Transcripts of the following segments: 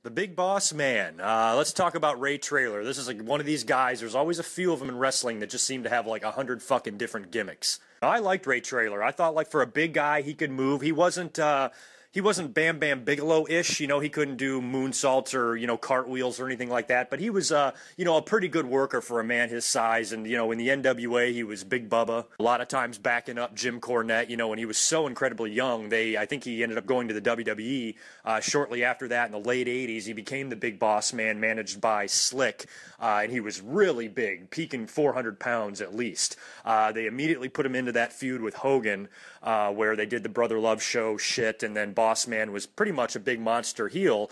The Big Boss Man. Let's talk about Ray Traylor. This is like one of these guys. There's always a few of them in wrestling that just seem to have like 100 fucking different gimmicks. I liked Ray Traylor. I thought like for a big guy, he could move. He wasn't Bam Bam Bigelow-ish. You know, he couldn't do moonsaults or, you know, cartwheels or anything like that. But he was, you know, a pretty good worker for a man his size. And, you know, in the NWA, he was Big Bubba. A lot of times backing up Jim Cornette, you know, when he was so incredibly young. I think he ended up going to the WWE shortly after that in the late 80s. He became the Big Boss Man, managed by Slick. And he was really big, peaking 400 pounds at least. They immediately put him into that feud with Hogan, where they did the Brother Love show shit, and then Boss Man was pretty much a big monster heel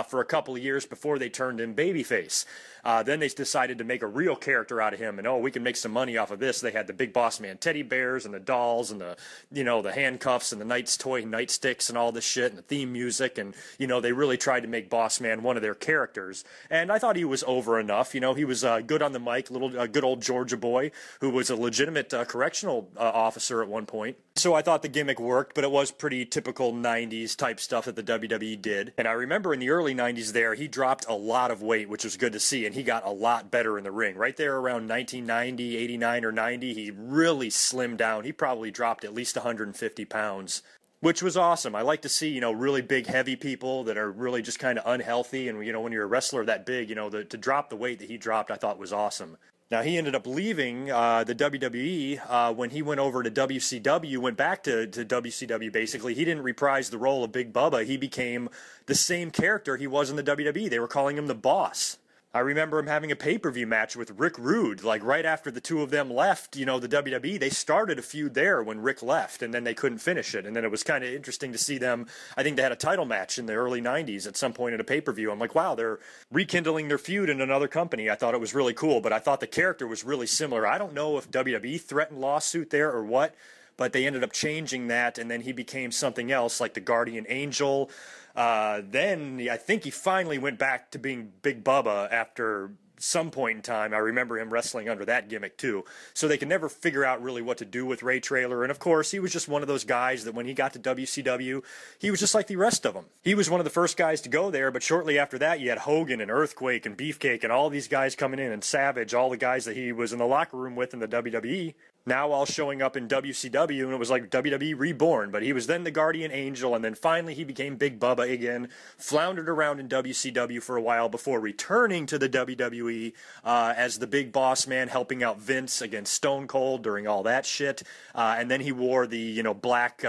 for a couple of years before they turned him babyface. Then they decided to make a real character out of him, and oh, we can make some money off of this. They had the Big Boss Man teddy bears and the dolls and the, you know, the handcuffs and the Knight's toy nightsticks and all this shit and the theme music, and you know, they really tried to make Boss Man one of their characters. And I thought he was over enough. You know, he was good on the mic, good old Georgia boy who was a legitimate correctional officer at one point. So I thought the gimmick worked, but it was pretty typical 90s type stuff that the WWE did. And I remember in the early 90s there, he dropped a lot of weight, which was good to see, and he got a lot better in the ring. Right there around 1990, 89 or 90, he really slimmed down. He probably dropped at least 150 pounds, which was awesome. I like to see, you know, really big, heavy people that are really just kind of unhealthy. And, you know, when you're a wrestler that big, you know, to drop the weight that he dropped, I thought was awesome. Now, he ended up leaving the WWE when he went over to WCW, went back to WCW, basically. He didn't reprise the role of Big Bubba. He became the same character he was in the WWE. They were calling him the Boss. I remember him having a pay-per-view match with Rick Rude, like right after the two of them left, you know, the WWE. They started a feud there when Rick left, and then they couldn't finish it. And then it was kind of interesting to see them. I think they had a title match in the early 90s at some point at a pay-per-view. I'm like, wow, they're rekindling their feud in another company. I thought it was really cool, but I thought the character was really similar. I don't know if WWE threatened lawsuit there or what, but they ended up changing that, and then he became something else, like the Guardian Angel. Then I think he finally went back to being Big Bubba after some point in time. I remember him wrestling under that gimmick too. So they could never figure out really what to do with Ray Traylor. And of course, he was just one of those guys that when he got to WCW, he was just like the rest of them. He was one of the first guys to go there, but shortly after that, you had Hogan and Earthquake and Beefcake and all these guys coming in, and Savage, all the guys that he was in the locker room with in the WWE. Now all showing up in WCW, and it was like WWE reborn. But he was then the Guardian Angel, and then finally he became Big Bubba again, floundered around in WCW for a while before returning to the WWE as the Big Boss Man, helping out Vince against Stone Cold during all that shit. And then he wore the, you know, black,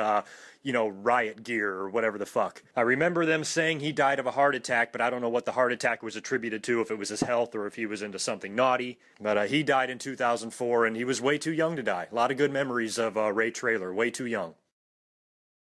you know, riot gear or whatever the fuck. I remember them saying he died of a heart attack, but I don't know what the heart attack was attributed to, if it was his health or if he was into something naughty. But he died in 2004, and he was way too young to die. A lot of good memories of Ray Traylor, way too young.